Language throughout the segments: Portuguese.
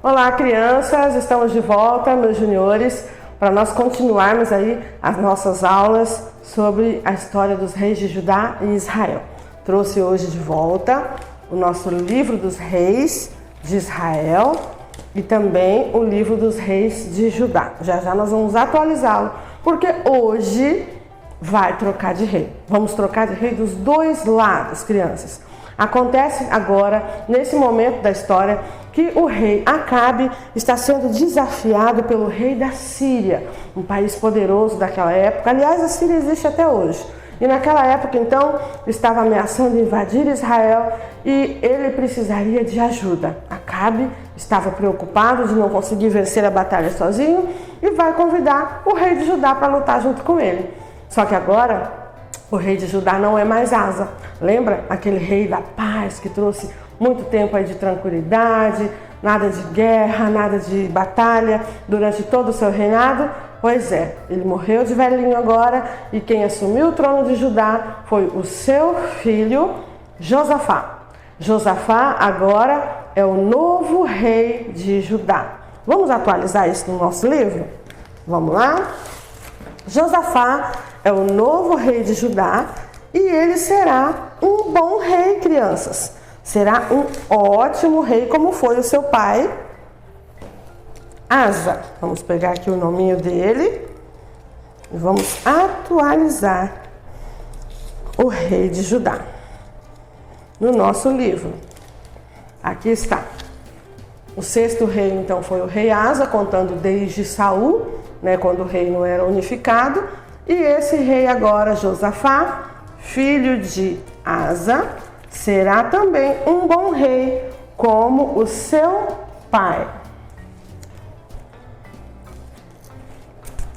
Olá, crianças, estamos de volta, meus juniores, para nós continuarmos aí as nossas aulas sobre a história dos reis de Judá e Israel. Trouxe hoje de volta o nosso livro dos reis de Israel e também o livro dos reis de Judá. Já nós vamos atualizá-lo, porque hoje vai trocar de rei. Vamos trocar de rei dos dois lados, crianças. Acontece agora, nesse momento da história, que o rei Acabe está sendo desafiado pelo rei da Síria, um país poderoso daquela época. Aliás, a Síria existe até hoje. E naquela época, então, estava ameaçando invadir Israel e ele precisaria de ajuda. Acabe estava preocupado de não conseguir vencer a batalha sozinho e vai convidar o rei de Judá para lutar junto com ele. Só que agora, o rei de Judá não é mais Asa. Lembra aquele rei da paz que trouxe muito tempo aí de tranquilidade, nada de guerra, nada de batalha durante todo o seu reinado? Pois é, ele morreu de velhinho agora e quem assumiu o trono de Judá foi o seu filho Josafá. Josafá agora é o novo rei de Judá. Vamos atualizar isso no nosso livro? Vamos lá? Josafá é o novo rei de Judá e ele será um bom rei, crianças. Será um ótimo rei como foi o seu pai, Asa. Vamos pegar aqui o nominho dele e vamos atualizar o rei de Judá no nosso livro. Aqui está. O sexto rei, então, foi o rei Asa, contando desde Saul, quando o reino era unificado. E esse rei agora, Josafá, filho de Asa, será também um bom rei, como o seu pai.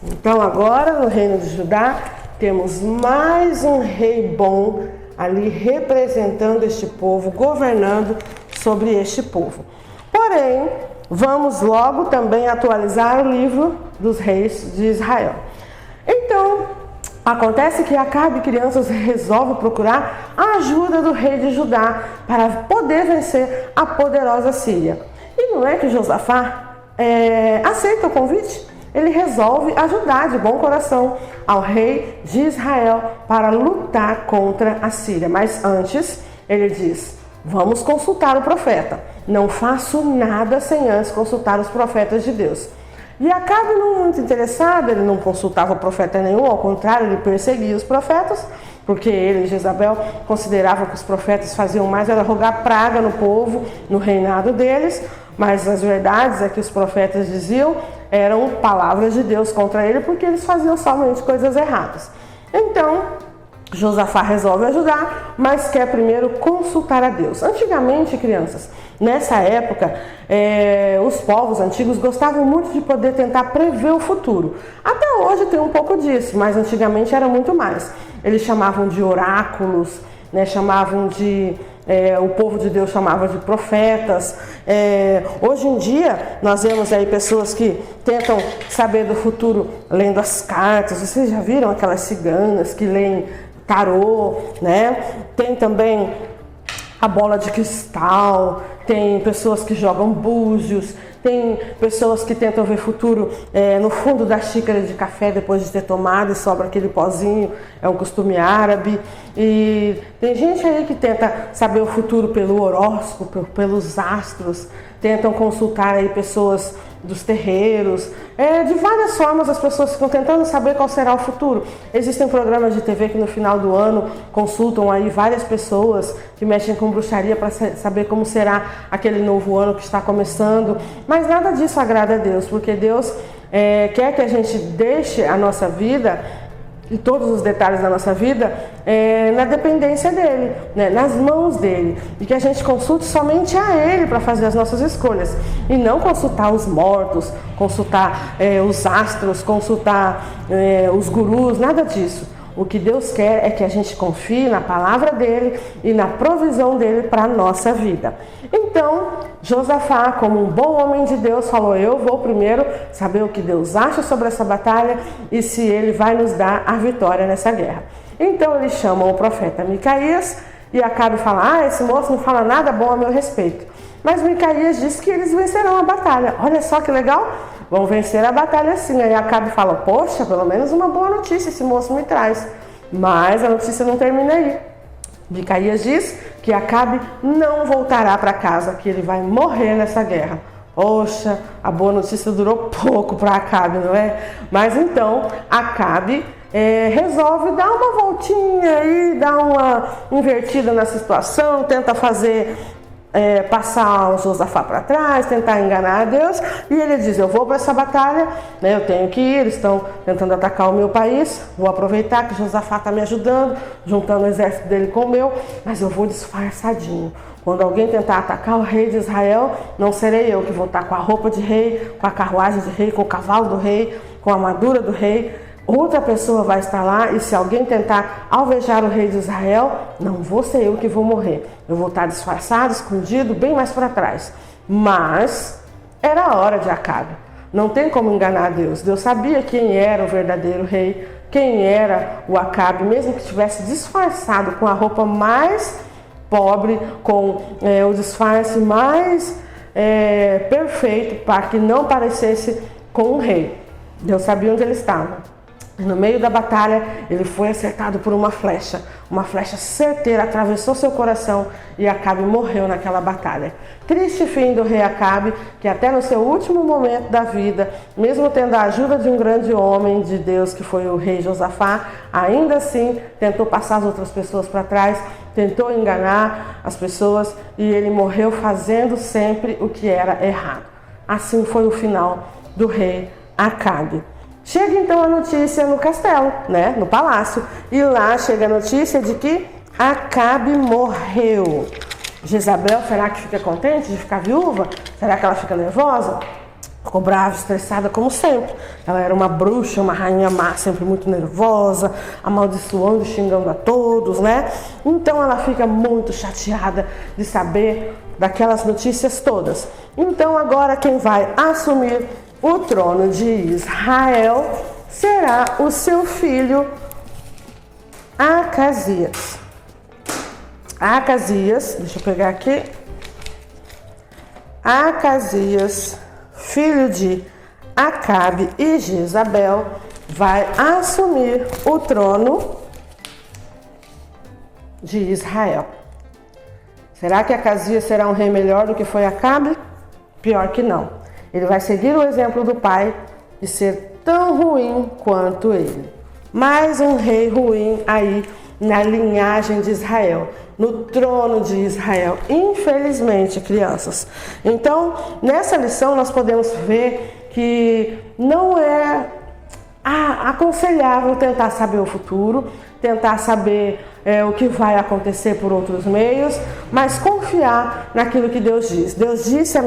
Então agora, no reino de Judá, temos mais um rei bom ali representando este povo, governando sobre este povo. Porém, vamos logo também atualizar o livro dos reis de Israel. Então, acontece que Acabe, crianças, resolve procurar a ajuda do rei de Judá para poder vencer a poderosa Síria. E não é que Josafá aceita o convite? Ele resolve ajudar de bom coração ao rei de Israel para lutar contra a Síria. Mas antes, ele diz: vamos consultar o profeta. Não faço nada sem antes consultar os profetas de Deus. E Acabe, não muito interessado, ele não consultava profeta nenhum, ao contrário, ele perseguia os profetas, porque ele e Jezabel consideravam que os profetas faziam mais era rogar praga no povo, no reinado deles, mas as verdades é que os profetas diziam eram palavras de Deus contra ele, porque eles faziam somente coisas erradas. Então, Josafá resolve ajudar, mas quer primeiro consultar a Deus. Antigamente, crianças, nessa época, os povos antigos gostavam muito de poder tentar prever o futuro. Até hoje tem um pouco disso, mas antigamente era muito mais. Eles chamavam de oráculos, chamavam de... o povo de Deus chamava de profetas. Hoje em dia, nós vemos aí pessoas que tentam saber do futuro lendo as cartas. Vocês já viram aquelas ciganas que leem tarô, Tem também a bola de cristal, tem pessoas que jogam búzios, tem pessoas que tentam ver futuro no fundo da xícara de café depois de ter tomado e sobra aquele pozinho, é um costume árabe. E tem gente aí que tenta saber o futuro pelo horóscopo, pelos astros, tentam consultar aí pessoas dos terreiros, de várias formas as pessoas ficam tentando saber qual será o futuro. Existem programas de TV que no final do ano consultam aí várias pessoas que mexem com bruxaria para saber como será aquele novo ano que está começando, mas nada disso agrada a Deus, porque Deus quer que a gente deixe a nossa vida e todos os detalhes da nossa vida na dependência dele, nas mãos dele, e que a gente consulte somente a ele para fazer as nossas escolhas, e não consultar os mortos, consultar os astros, consultar os gurus, nada disso. O que Deus quer é que a gente confie na palavra dele e na provisão dele para a nossa vida. Então, Josafá, como um bom homem de Deus, falou: eu vou primeiro saber o que Deus acha sobre essa batalha e se ele vai nos dar a vitória nessa guerra. Então eles chamam o profeta Micaías e Acabe fala: esse moço não fala nada bom a meu respeito. Mas Micaías disse que eles vencerão a batalha. Olha só que legal, vão vencer a batalha sim. Aí Acabe fala, poxa, pelo menos uma boa notícia esse moço me traz. Mas a notícia não termina aí. Micaías diz que Acabe não voltará para casa, que ele vai morrer nessa guerra. Poxa, a boa notícia durou pouco para Acabe, não é? Mas então Acabe resolve dar uma voltinha aí, dar uma invertida na situação, tenta fazer passar o Josafá para trás, tentar enganar a Deus, e ele diz, eu vou para essa batalha, né, eu tenho que ir, eles estão tentando atacar o meu país, vou aproveitar que Josafá está me ajudando, juntando o exército dele com o meu, mas eu vou disfarçadinho. Quando alguém tentar atacar o rei de Israel, não serei eu que vou estar com a roupa de rei, com a carruagem de rei, com o cavalo do rei, com a armadura do rei. Outra pessoa vai estar lá e se alguém tentar alvejar o rei de Israel, não vou ser eu que vou morrer. Eu vou estar disfarçado, escondido, bem mais para trás. Mas era a hora de Acabe. Não tem como enganar Deus. Deus sabia quem era o verdadeiro rei, quem era o Acabe, mesmo que estivesse disfarçado com a roupa mais pobre, com o disfarce mais perfeito para que não parecesse com um rei. Deus sabia onde ele estava. No meio da batalha, ele foi acertado por uma flecha certeira, atravessou seu coração e Acabe morreu naquela batalha. Triste fim do rei Acabe, que até no seu último momento da vida, mesmo tendo a ajuda de um grande homem de Deus, que foi o rei Josafá, ainda assim tentou passar as outras pessoas para trás, tentou enganar as pessoas e ele morreu fazendo sempre o que era errado. Assim foi o final do rei Acabe. Chega então a notícia no castelo, né, no palácio, e lá chega a notícia de que Acabe morreu. Jezabel, será que fica contente de ficar viúva? Será que ela fica nervosa? Ficou brava, estressada como sempre. Ela era uma bruxa, uma rainha má, sempre muito nervosa, amaldiçoando, xingando a todos, né? Então ela fica muito chateada de saber daquelas notícias todas. Então agora quem vai assumir o trono de Israel será o seu filho Acasias. Acasias, deixa eu pegar aqui. Acasias, filho de Acabe e Jezabel, vai assumir o trono de Israel. Será que Acasias será um rei melhor do que foi Acabe? Pior que não. Ele vai seguir o exemplo do pai e ser tão ruim quanto ele. Mais um rei ruim aí na linhagem de Israel, no trono de Israel. Infelizmente, crianças. Então, nessa lição nós podemos ver que não é aconselhável tentar saber o futuro, tentar saber o que vai acontecer por outros meios, mas confiar naquilo que Deus diz. Deus disse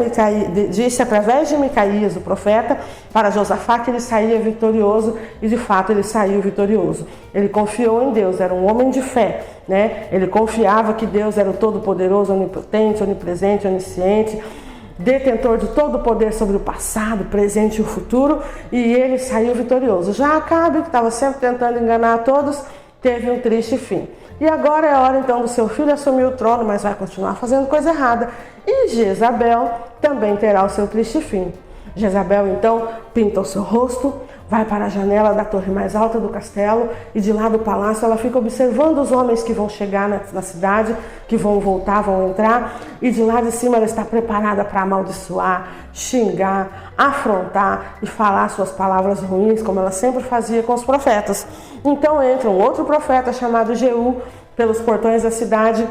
através de Micaías, o profeta, para Josafá que ele saía vitorioso e de fato ele saiu vitorioso. Ele confiou em Deus, era um homem de fé, né? Ele confiava que Deus era o Todo-Poderoso, onipotente, onipresente, onisciente, detentor de todo o poder sobre o passado, presente e o futuro, e ele saiu vitorioso. Já Acabe, que estava sempre tentando enganar a todos, teve um triste fim. E agora é a hora então do seu filho assumir o trono, mas vai continuar fazendo coisa errada. E Jezabel também terá o seu triste fim. Jezabel então pinta o seu rosto, vai para a janela da torre mais alta do castelo e de lá do palácio ela fica observando os homens que vão chegar na cidade, que vão voltar, vão entrar, e de lá de cima ela está preparada para amaldiçoar, xingar, afrontar e falar suas palavras ruins, como ela sempre fazia com os profetas. Então entra um outro profeta chamado Jeú pelos portões da cidade,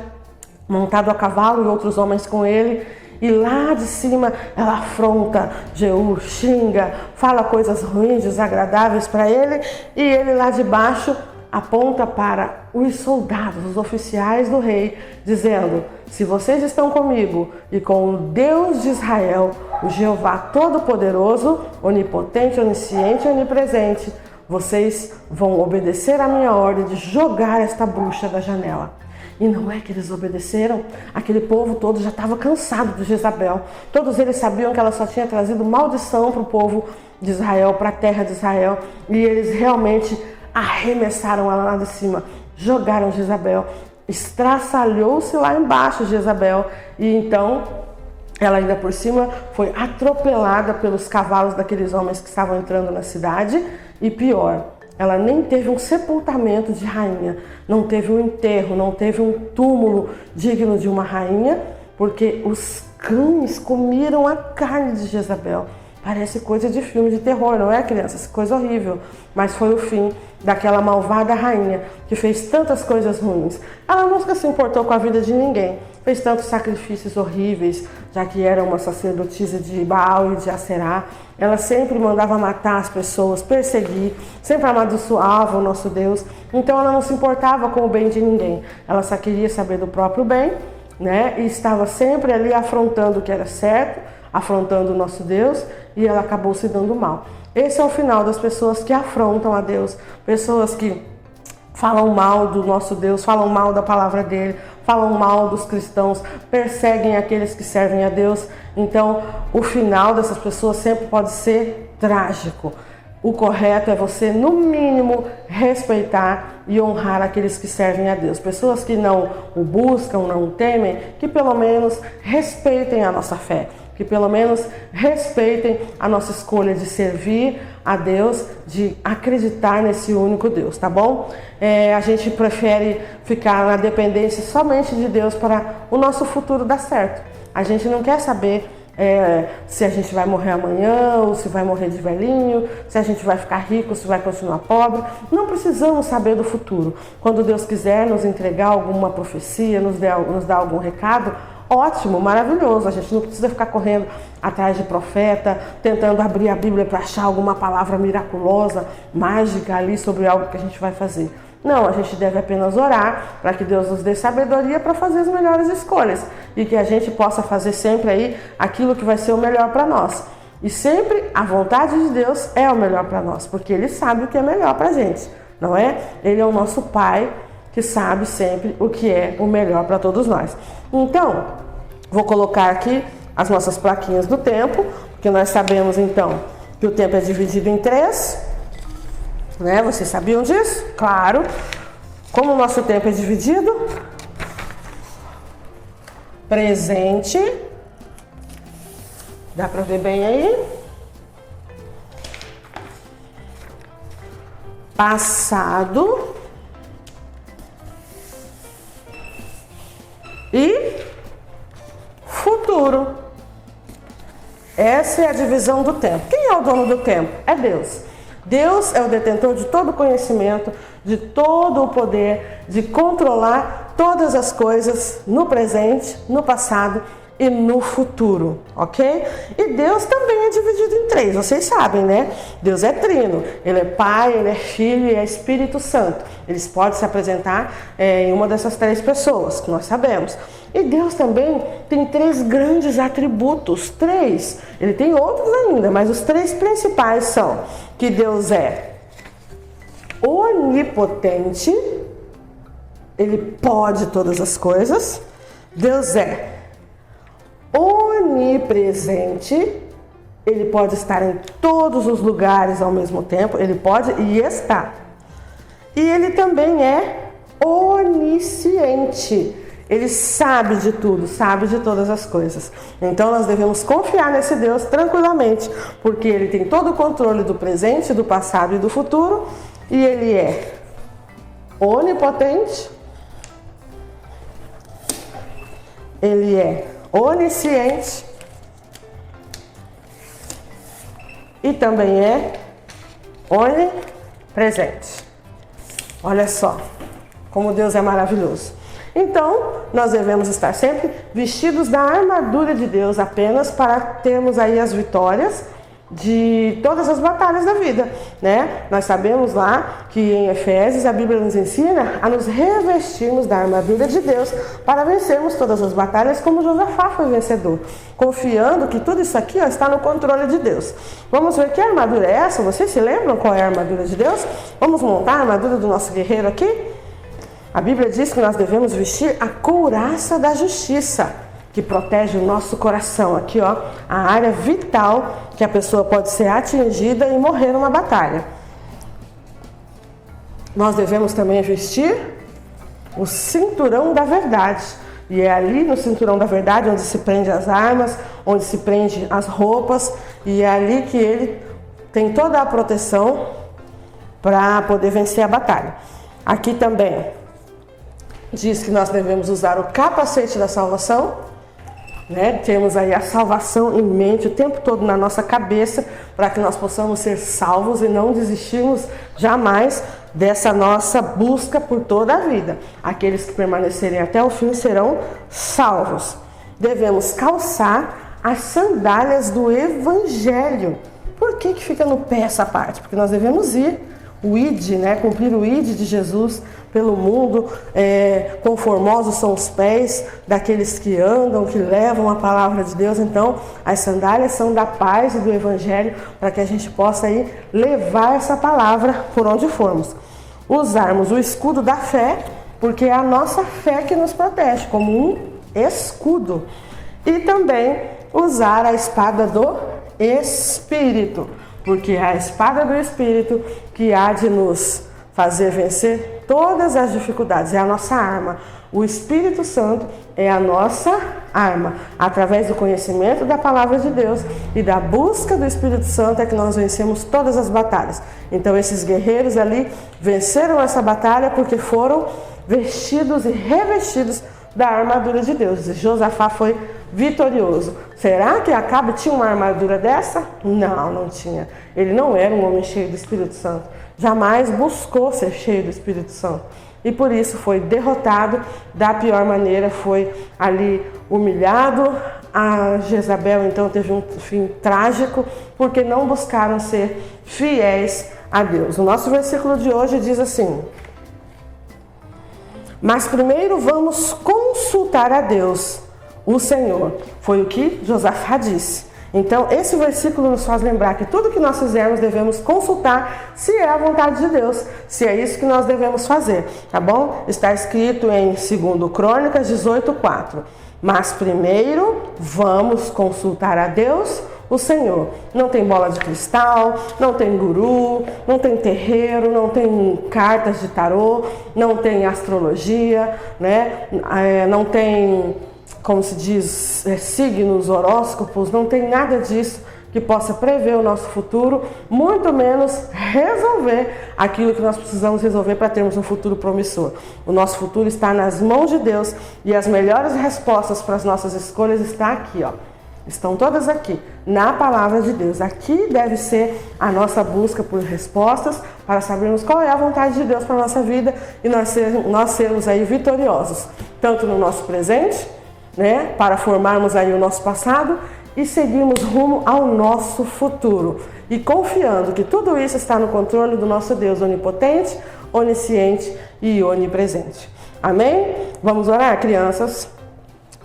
montado a cavalo e outros homens com ele. E lá de cima ela afronta Jeú, xinga, fala coisas ruins, desagradáveis para ele. E ele lá de baixo aponta para os soldados, os oficiais do rei, dizendo: se vocês estão comigo e com o Deus de Israel, o Jeová Todo-Poderoso, onipotente, onisciente e onipresente, vocês vão obedecer a minha ordem de jogar esta bruxa da janela. E não é que eles obedeceram, aquele povo todo já estava cansado de Jezabel. Todos eles sabiam que ela só tinha trazido maldição para o povo de Israel, para a terra de Israel. E eles realmente arremessaram ela lá de cima, jogaram Jezabel. Estraçalhou-se lá embaixo Jezabel. E então Ela ainda por cima foi atropelada pelos cavalos daqueles homens que estavam entrando na cidade e pior, ela nem teve um sepultamento de rainha, não teve um enterro, não teve um túmulo digno de uma rainha, porque os cães comeram a carne de Jezabel. Parece coisa de filme de terror, não é, crianças? Coisa horrível. Mas foi o fim daquela malvada rainha que fez tantas coisas ruins. Ela nunca se importou com a vida de ninguém. Fez tantos sacrifícios horríveis, já que era uma sacerdotisa de Baal e de Aserá. Ela sempre mandava matar as pessoas, perseguir, sempre amaldiçoava o nosso Deus. Então ela não se importava com o bem de ninguém. Ela só queria saber do próprio bem, né? E estava sempre ali afrontando o que era certo, afrontando o nosso Deus, e ela acabou se dando mal. Esse é o final das pessoas que afrontam a Deus, pessoas que falam mal do nosso Deus, falam mal da palavra dele, falam mal dos cristãos, perseguem aqueles que servem a Deus. Então, o final dessas pessoas sempre pode ser trágico. O correto é você, no mínimo, respeitar e honrar aqueles que servem a Deus. Pessoas que não o buscam, não o temem, que pelo menos respeitem a nossa fé, que pelo menos respeitem a nossa escolha de servir a Deus, de acreditar nesse único Deus, tá bom? A gente prefere ficar na dependência somente de Deus para o nosso futuro dar certo. A gente não quer saber se a gente vai morrer amanhã, ou se vai morrer de velhinho, se a gente vai ficar rico, se vai continuar pobre. Não precisamos saber do futuro. Quando Deus quiser nos entregar alguma profecia, nos dar algum recado, ótimo, maravilhoso. A gente não precisa ficar correndo atrás de profeta, tentando abrir a Bíblia para achar alguma palavra miraculosa, mágica ali sobre algo que a gente vai fazer. Não, a gente deve apenas orar para que Deus nos dê sabedoria para fazer as melhores escolhas e que a gente possa fazer sempre aí aquilo que vai ser o melhor para nós. E sempre a vontade de Deus é o melhor para nós, porque Ele sabe o que é melhor para a gente, não é? Ele é o nosso Pai que sabe sempre o que é o melhor para todos nós. Então, vou colocar aqui as nossas plaquinhas do tempo, porque nós sabemos então que o tempo é dividido em 3. Né? Vocês sabiam disso? Claro. Como o nosso tempo é dividido? Presente. Dá para ver bem aí? Passado. E futuro. Essa é a divisão do tempo. Quem é o dono do tempo? É Deus. Deus é o detentor de todo o conhecimento, de todo o poder, de controlar todas as coisas no presente, no passado e no futuro, ok? E Deus também é dividido em 3, vocês sabem, né? Deus é trino, Ele é Pai, Ele é Filho e é Espírito Santo. Eles podem se apresentar em uma dessas 3 pessoas, que nós sabemos. E Deus também tem 3 grandes atributos, 3. Ele tem outros ainda, mas os 3 principais são que Deus é onipotente, Ele pode todas as coisas. Deus é onipresente, Ele pode estar em todos os lugares ao mesmo tempo, Ele pode e está. E Ele também é onisciente. Ele sabe de tudo, sabe de todas as coisas. Então nós devemos confiar nesse Deus tranquilamente, porque Ele tem todo o controle do presente, do passado e do futuro, e Ele é onipotente, Ele é onisciente e também é onipresente. Olha só como Deus é maravilhoso. Então, nós devemos estar sempre vestidos da armadura de Deus apenas para termos aí as vitórias de todas as batalhas da vida, né? Nós sabemos lá que em Efésios a Bíblia nos ensina a nos revestirmos da armadura de Deus para vencermos todas as batalhas como Josafá foi vencedor, confiando que tudo isso aqui está no controle de Deus. Vamos ver que armadura é essa? Vocês se lembram qual é a armadura de Deus? Vamos montar a armadura do nosso guerreiro aqui? A Bíblia diz que nós devemos vestir a couraça da justiça, que protege o nosso coração. Aqui, ó, a área vital que a pessoa pode ser atingida e morrer numa batalha. Nós devemos também vestir o cinturão da verdade, E é ali no cinturão da verdade onde se prende as armas, onde se prende as roupas, e é ali que ele tem toda a proteção para poder vencer a batalha. Aqui também diz que nós devemos usar o capacete da salvação, né? Temos aí a salvação em mente o tempo todo na nossa cabeça, para que nós possamos ser salvos e não desistirmos jamais dessa nossa busca por toda a vida. Aqueles que permanecerem até o fim serão salvos. Devemos calçar as sandálias do Evangelho. Por que fica no pé essa parte? Porque nós devemos ir, o id, né? Cumprir o id de Jesus pelo mundo. Conformosos são os pés daqueles que andam, que levam a palavra de Deus. Então, as sandálias são da paz e do Evangelho, para que a gente possa aí levar essa palavra por onde formos. Usarmos o escudo da fé, porque é a nossa fé que nos protege, como um escudo. E também usar a espada do Espírito, porque é a espada do Espírito que há de nos fazer vencer todas as dificuldades, é a nossa arma. O Espírito Santo é a nossa arma. Através do conhecimento da palavra de Deus e da busca do Espírito Santo é que nós vencemos todas as batalhas. Então esses guerreiros ali venceram essa batalha porque foram vestidos e revestidos da armadura de Deus. E Josafá foi vitorioso. Será que Acabe tinha uma armadura dessa? Não, não tinha. Ele não era um homem cheio do Espírito Santo. Jamais buscou ser cheio do Espírito Santo. E por isso foi derrotado da pior maneira, foi ali humilhado. A Jezabel então teve um fim trágico, porque não buscaram ser fiéis a Deus. O nosso versículo de hoje diz assim: mas primeiro vamos consultar a Deus, o Senhor. Foi o que Josafá disse. Então, esse versículo nos faz lembrar que tudo que nós fizermos devemos consultar se é a vontade de Deus, se é isso que nós devemos fazer, tá bom? Está escrito em 2 Crônicas 18:4. Mas primeiro vamos consultar a Deus, o Senhor. Não tem bola de cristal, não tem guru, não tem terreiro, não tem cartas de tarô, não tem astrologia, né? Não tem, como se diz, signos, horóscopos, não tem nada disso que possa prever o nosso futuro, muito menos resolver aquilo que nós precisamos resolver para termos um futuro promissor. O nosso futuro está nas mãos de Deus e as melhores respostas para as nossas escolhas estão aqui, ó. Estão todas aqui, na palavra de Deus. Aqui deve ser a nossa busca por respostas para sabermos qual é a vontade de Deus para a nossa vida e nós sermos aí vitoriosos, tanto no nosso presente, né, para formarmos aí o nosso passado e seguirmos rumo ao nosso futuro. E confiando que tudo isso está no controle do nosso Deus onipotente, onisciente e onipresente. Amém? Vamos orar, crianças?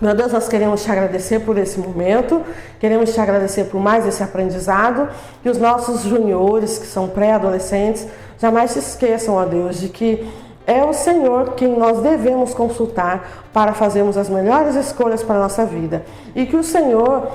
Meu Deus, nós queremos te agradecer por esse momento, queremos te agradecer por mais esse aprendizado, que os nossos juniores, que são pré-adolescentes, jamais se esqueçam, ó Deus, de que é o Senhor quem nós devemos consultar para fazermos as melhores escolhas para a nossa vida. E que o Senhor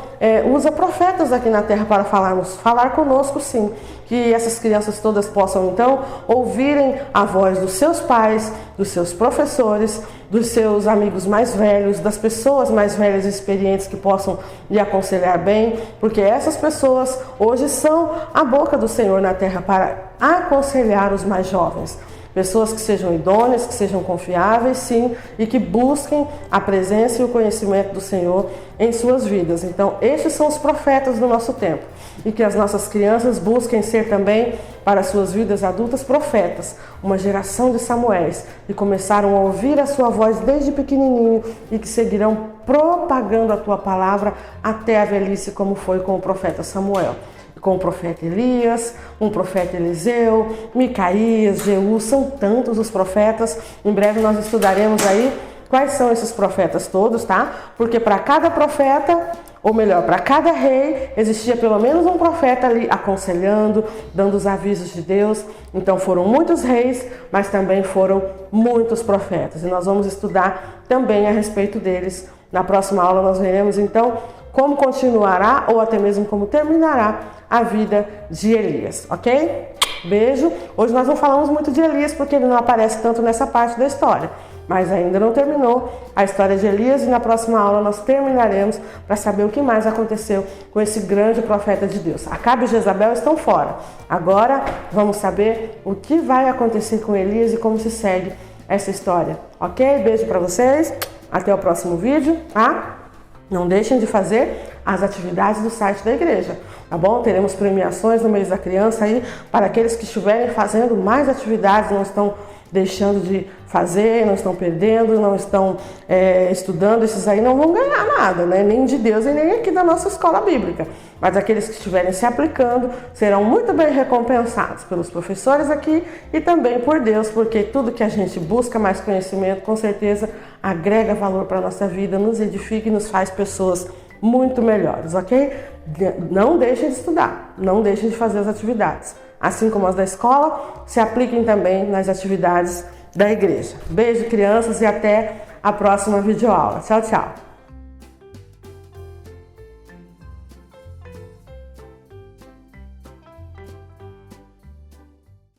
usa profetas aqui na terra para falar conosco, sim. Que essas crianças todas possam, então, ouvirem a voz dos seus pais, dos seus professores, dos seus amigos mais velhos, das pessoas mais velhas e experientes que possam lhe aconselhar bem, porque essas pessoas hoje são a boca do Senhor na terra para aconselhar os mais jovens. Pessoas que sejam idôneas, que sejam confiáveis, sim, e que busquem a presença e o conhecimento do Senhor em suas vidas. Então, estes são os profetas do nosso tempo. E que as nossas crianças busquem ser também, para suas vidas adultas, profetas. Uma geração de Samuéis, que começaram a ouvir a sua voz desde pequenininho e que seguirão propagando a tua palavra até a velhice, como foi com o profeta Samuel. Com o profeta Elias, um profeta Eliseu, Micaías, Jeú, são tantos os profetas. Em breve nós estudaremos aí quais são esses profetas todos, tá? Porque para cada profeta, ou melhor, para cada rei, existia pelo menos um profeta ali aconselhando, dando os avisos de Deus. Então foram muitos reis, mas também foram muitos profetas. E nós vamos estudar também a respeito deles. Na próxima aula nós veremos então como continuará ou até mesmo como terminará a vida de Elias, ok? Beijo. Hoje nós não falamos muito de Elias porque ele não aparece tanto nessa parte da história. mas ainda não terminou a história de Elias e na próxima aula nós terminaremos para saber o que mais aconteceu com esse grande profeta de Deus. Acabe e Jezabel estão fora. Agora vamos saber o que vai acontecer com Elias e como se segue essa história. Ok? Beijo para vocês. Até o próximo vídeo, tá? Não deixem de fazer as atividades do site da igreja, tá bom? Teremos premiações no mês da criança aí para aqueles que estiverem fazendo mais atividades, não estão deixando de fazer, não estão perdendo, não estão estudando, esses aí não vão ganhar nada, né? Nem de Deus e nem aqui da nossa escola bíblica. Mas aqueles que estiverem se aplicando serão muito bem recompensados pelos professores aqui e também por Deus, porque tudo que a gente busca mais conhecimento, com certeza agrega valor para a nossa vida, nos edifica e nos faz pessoas muito melhores, ok? Não deixem de estudar, não deixem de fazer as atividades. Assim como as da escola, se apliquem também nas atividades da igreja. Beijo, crianças, e até a próxima videoaula. Tchau, tchau!